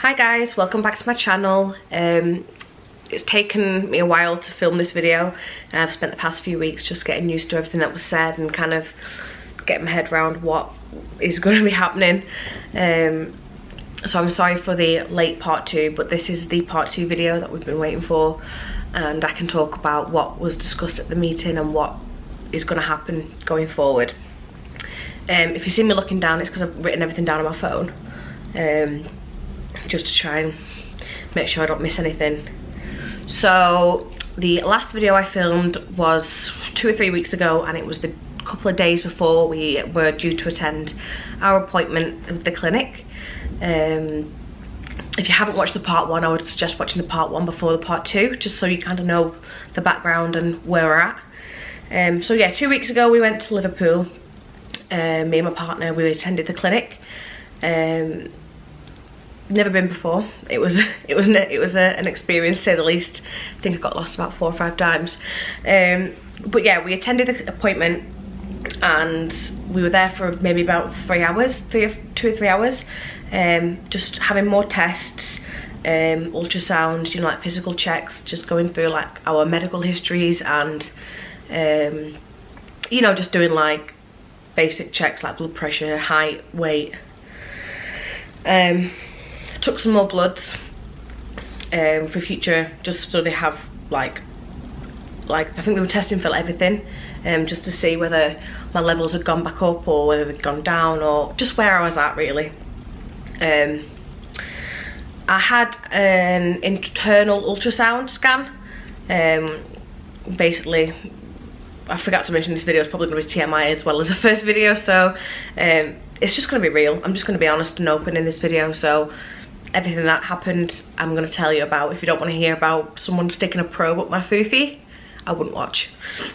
Hi guys, welcome back to my channel. It's taken me a while to film this video. I've spent the past few weeks just getting used to everything that was said and kind of getting my head around what is going to be happening. So I'm sorry for the late part 2, but this is the part 2 video that we've been waiting for, and I can talk about what was discussed at the meeting and what is going to happen going forward. If you see me looking down, it's because I've written everything down on my phone, just to try and make sure I don't miss anything. So the last video I filmed was 2 or 3 weeks ago, and it was the couple of days before we were due to attend our appointment with the clinic. If you haven't watched the part 1, I would suggest watching the part 1 before the part 2, just so you kind of know the background and where we're at. So yeah, 2 weeks ago we went to Liverpool. Me and my partner, we attended the clinic. Never been before. It was an experience, to say the least. I think I got lost about 4 or 5 times. But yeah, we attended the appointment and we were there for maybe about 3 hours, 2 or 3 hours, just having more tests, ultrasound, you know, like physical checks, just going through like our medical histories and you know, just doing like basic checks like blood pressure, height, weight. Took some more bloods for future, just so they have like I think they were testing for everything, just to see whether my levels had gone back up or whether they'd gone down, or just where I was at really. I had an internal ultrasound scan. Basically, I forgot to mention this video is probably going to be TMI as well as the first video, so it's just going to be real. I'm just going to be honest and open in this video, so everything that happened I'm going to tell you about. If you don't want to hear about someone sticking a probe up my foofy, I wouldn't watch.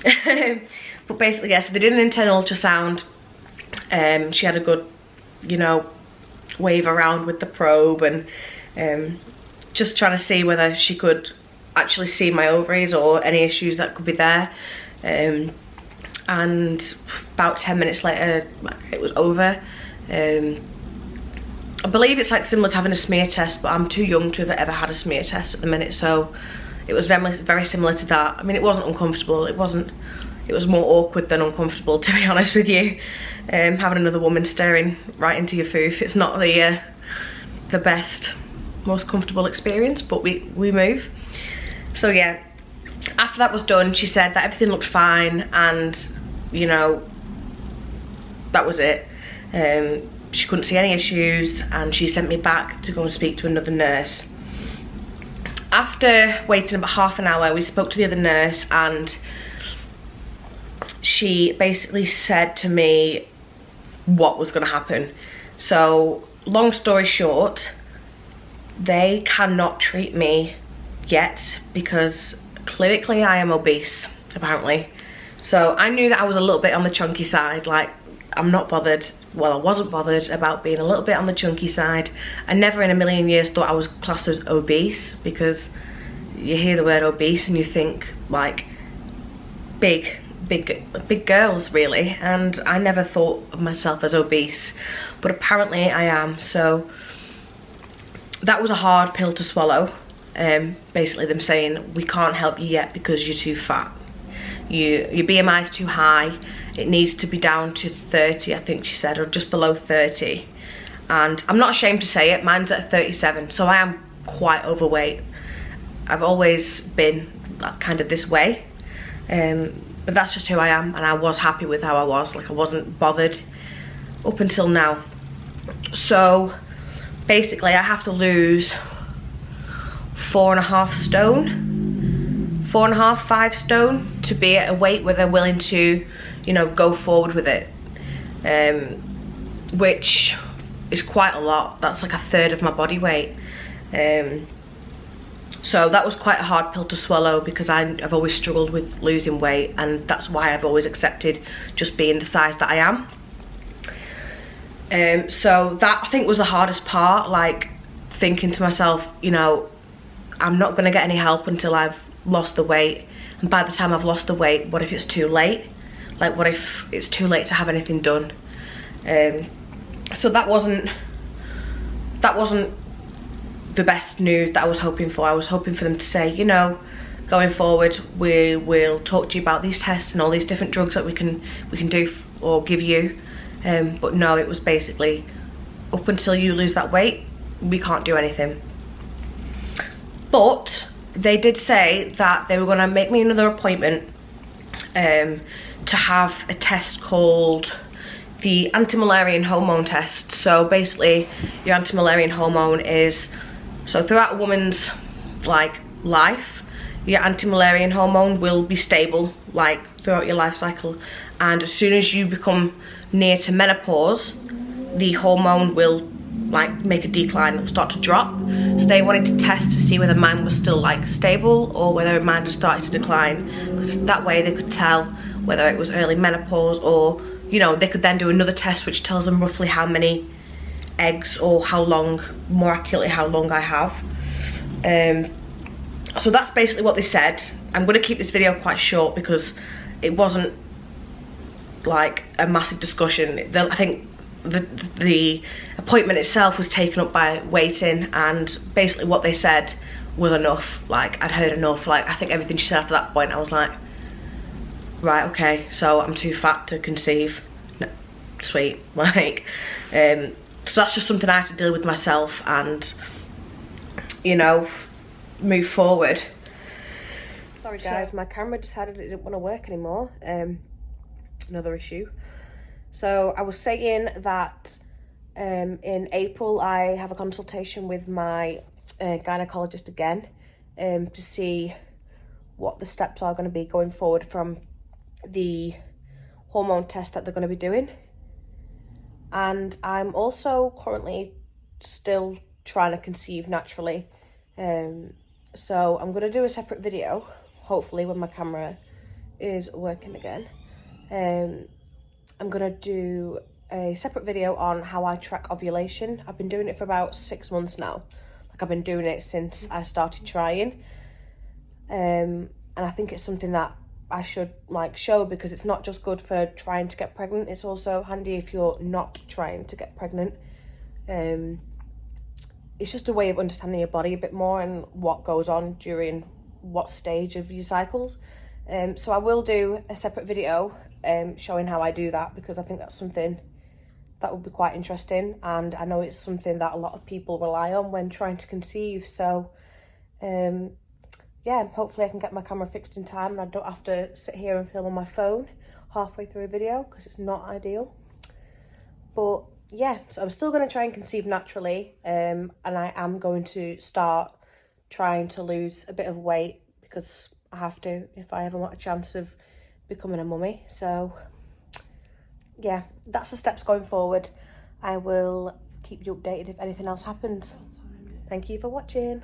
But basically, yeah, so they did an internal ultrasound. She had a good, you know, wave around with the probe and just trying to see whether she could actually see my ovaries or any issues that could be there. And about 10 minutes later it was over. I believe it's like similar to having a smear test, but I'm too young to have ever had a smear test at the minute, so it was very similar to that. I mean, it wasn't uncomfortable, it was more awkward than uncomfortable, to be honest with you. Having another woman staring right into your foof, it's not the best, most comfortable experience, but we move. So yeah, after that was done, she said that everything looked fine and, you know, that was it. She couldn't see any issues, and she sent me back to go and speak to another nurse. After waiting about half an hour, we spoke to the other nurse, and she basically said to me what was going to happen. So long story short, they cannot treat me yet because clinically I am obese, apparently. So I knew that I was a little bit on the chunky side. Like, I'm not bothered, well, I wasn't bothered about being a little bit on the chunky side. I never in a million years thought I was classed as obese, because you hear the word obese and you think like big girls really, and I never thought of myself as obese, but apparently I am. So that was a hard pill to swallow. Basically them saying, we can't help you yet because you're too fat. Your BMI is too high. It needs to be down to 30, I think she said, or just below 30. And I'm not ashamed to say it, mine's at 37, so I am quite overweight. I've always been kind of this way, but that's just who I am, and I was happy with how I was. Like, I wasn't bothered up until now. So basically I have to lose 4.5 stone, 4.5, 5 stone to be at a weight where they're willing to, you know, go forward with it, which is quite a lot. That's like 1/3 of my body weight. So that was quite a hard pill to swallow, because I've always struggled with losing weight, and that's why I've always accepted just being the size that I am. So that, I think, was the hardest part, like thinking to myself, you know, I'm not going to get any help until I've lost the weight, and by the time I've lost the weight, what if it's too late? Like, what if it's too late to have anything done? So that wasn't the best news that I was hoping for. I was hoping for them to say, you know, going forward we will talk to you about these tests and all these different drugs that we can do or give you, but no, it was basically, up until you lose that weight, we can't do anything. But they did say that they were going to make me another appointment to have a test called the anti-Müllerian hormone test. So basically, your anti-Müllerian hormone is, so throughout a woman's like life, your anti-Müllerian hormone will be stable like throughout your life cycle, and as soon as you become near to menopause, the hormone will like make a decline, it'll start to drop. So they wanted to test to see whether mine was still like stable or whether mine had started to decline, because that way they could tell whether it was early menopause, or you know, they could then do another test which tells them roughly how many eggs or how long, more accurately how long I have. So that's basically what they said. I'm going to keep this video quite short because it wasn't like a massive discussion. I think the appointment itself was taken up by waiting, and basically what they said was enough. Like, I'd heard enough. Like, I think everything she said after that point, I was like, right, okay, so I'm too fat to conceive. No, sweet. Like, so that's just something I have to deal with myself and, you know, move forward. Sorry guys, my camera decided it didn't want to work anymore. Another issue. So I was saying that in April I have a consultation with my gynecologist again to see what the steps are going to be going forward from the hormone test that they're going to be doing. And I'm also currently still trying to conceive naturally. So I'm going to do a separate video, hopefully when my camera is working again. I'm going to do a separate video on how I track ovulation. I've been doing it for about 6 months now. Like, I've been doing it since I started trying. And I think it's something that I should like show, because it's not just good for trying to get pregnant, it's also handy if you're not trying to get pregnant. It's just a way of understanding your body a bit more and what goes on during what stage of your cycles. So I will do a separate video showing how I do that, because I think that's something that would be quite interesting, and I know it's something that a lot of people rely on when trying to conceive. So yeah, hopefully I can get my camera fixed in time and I don't have to sit here and film on my phone halfway through a video, because it's not ideal. But yeah, so I'm still going to try and conceive naturally, and I am going to start trying to lose a bit of weight, because I have to if I ever want a chance of becoming a mummy. So yeah, that's the steps going forward. I will keep you updated if anything else happens. Thank you for watching.